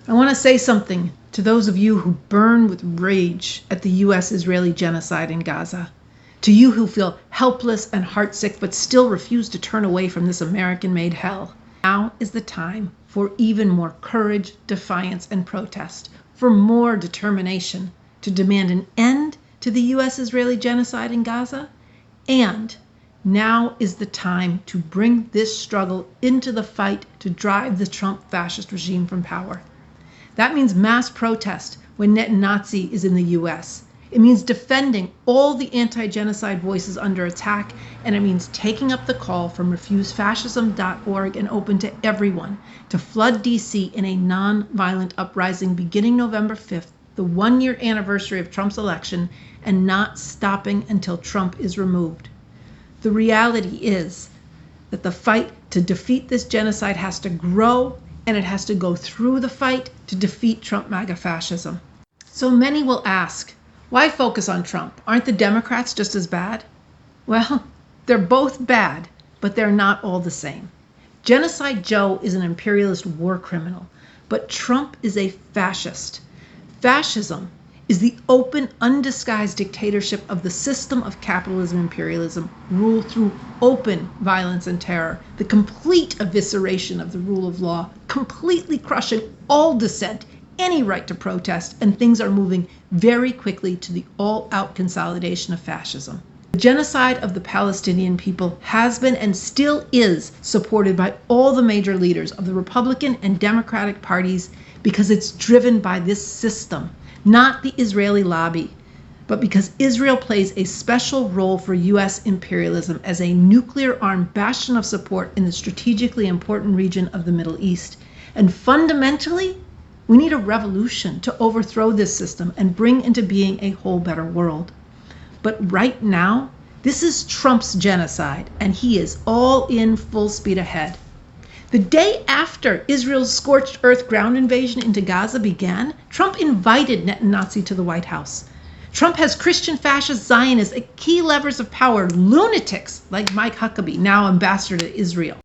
I want to say something to those of you who burn with rage at the U.S.-Israeli genocide in Gaza. To you who feel helpless and heartsick but still refuse to turn away from this American-made hell. Now is the time for even more courage, defiance, and protest, for more determination to demand an end to the U.S.-Israeli genocide in Gaza. And now is the time to bring this struggle into the fight to drive the Trump fascist regime from power. That means mass protest when Netan-Nazi is in the U.S. It means defending all the anti-genocide voices under attack, and it means taking up the call from refusefascism.org and open to everyone to flood D.C. in a non-violent uprising beginning November 5th, the one-year anniversary of Trump's election, and not stopping until Trump is removed. The reality is that the fight to defeat this genocide has to grow, and it has to go through the fight to defeat Trump MAGA fascism. So many will ask, why focus on Trump? Aren't the Democrats just as bad? Well, they're both bad, but they're not all the same. Genocide Joe is an imperialist war criminal, but Trump is a fascist. Fascism is the open, undisguised dictatorship of the system of capitalism and imperialism, ruled through open violence and terror, the complete evisceration of the rule of law, completely crushing all dissent, any right to protest, and things are moving very quickly to the all-out consolidation of fascism. The genocide of the Palestinian people has been and still is supported by all the major leaders of the Republican and Democratic parties because it's driven by this system, not the Israeli lobby, but because Israel plays a special role for U.S. imperialism as a nuclear-armed bastion of support in the strategically important region of the Middle East. And fundamentally, we need a revolution to overthrow this system and bring into being a whole better world. But right now, this is Trump's genocide, and he is all in full speed ahead. The day after Israel's scorched earth ground invasion into Gaza began, Trump invited Netan-Nazi to the White House. Trump has Christian fascist Zionists at key levers of power, lunatics like Mike Huckabee, now ambassador to Israel.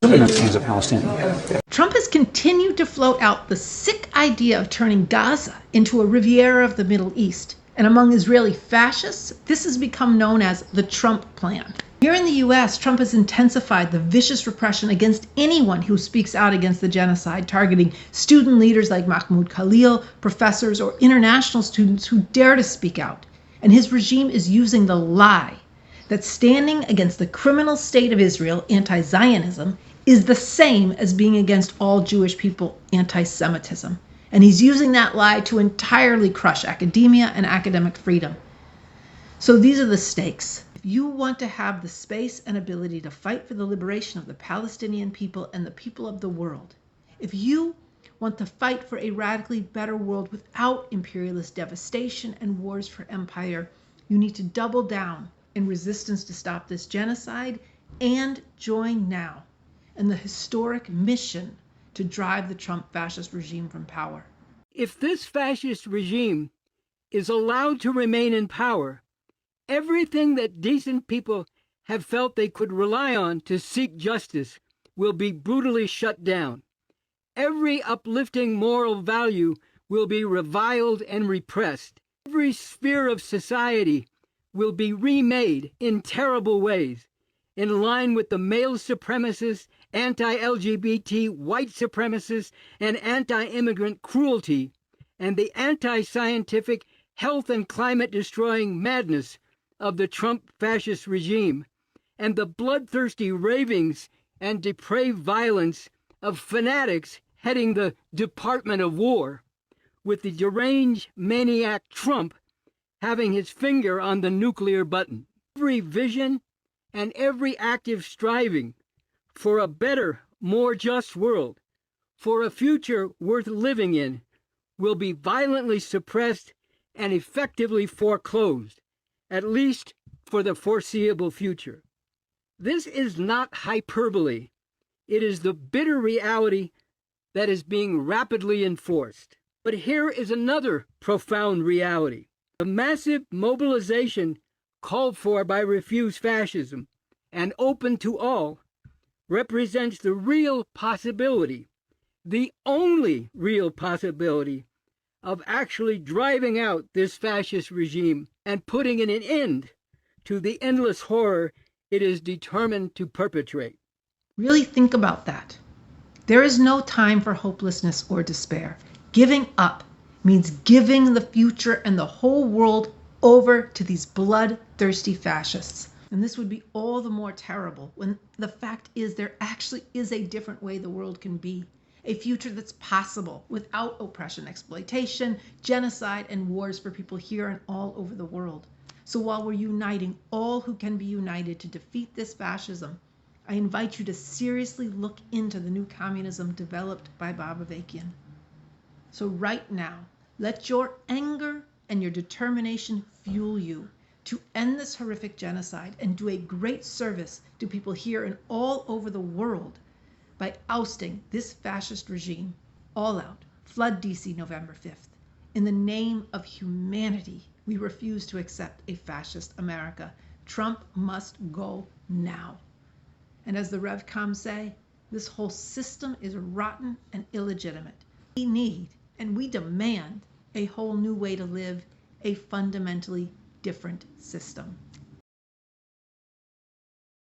Trump has continued to float out the sick idea of turning Gaza into a Riviera of the Middle East. And among Israeli fascists, this has become known as the Trump Plan. Here in the U.S., Trump has intensified the vicious repression against anyone who speaks out against the genocide, targeting student leaders like Mahmoud Khalil, professors, or international students who dare to speak out. And his regime is using the lie that standing against the criminal state of Israel, anti-Zionism, is the same as being against all Jewish people, anti-Semitism. And he's using that lie to entirely crush academia and academic freedom. So these are the stakes. If you want to have the space and ability to fight for the liberation of the Palestinian people and the people of the world, if you want to fight for a radically better world without imperialist devastation and wars for empire, you need to double down in resistance to stop this genocide and join now in the historic mission to drive the Trump fascist regime from power. If this fascist regime is allowed to remain in power, everything that decent people have felt they could rely on to seek justice will be brutally shut down. Every uplifting moral value will be reviled and repressed. Every sphere of society will be remade in terrible ways, in line with the male supremacist, anti-LGBT, white supremacist, and anti-immigrant cruelty, and the anti-scientific, health and climate-destroying madness of the Trump fascist regime, and the bloodthirsty ravings and depraved violence of fanatics heading the Department of War, with the deranged maniac Trump having his finger on the nuclear button. Every vision and every active striving for a better, more just world, for a future worth living in, will be violently suppressed and effectively foreclosed, at least for the foreseeable future. This is not hyperbole. It is the bitter reality that is being rapidly enforced. But here is another profound reality. The massive mobilization called for by Refuse Fascism and open to all represents the real possibility the only real possibility of actually driving out this fascist regime and putting an end to the endless horror it is determined to perpetrate. Really think about that. There is no time for hopelessness or despair. Giving up means giving the future and the whole world over to these bloodthirsty fascists. And this would be all the more terrible when the fact is there actually is a different way the world can be. A future that's possible without oppression, exploitation, genocide, and wars for people here and all over the world. So while we're uniting all who can be united to defeat this fascism, I invite you to seriously look into the new communism developed by Bob Avakian. So right now, let your anger and your determination fuel you to end this horrific genocide and do a great service to people here and all over the world by ousting this fascist regime all out. Flood DC November 5th. In the name of humanity, we refuse to accept a fascist America. Trump must go now. And as the RevCom say, this whole system is rotten and illegitimate. We need and we demand a whole new way to live, a fundamentally different system.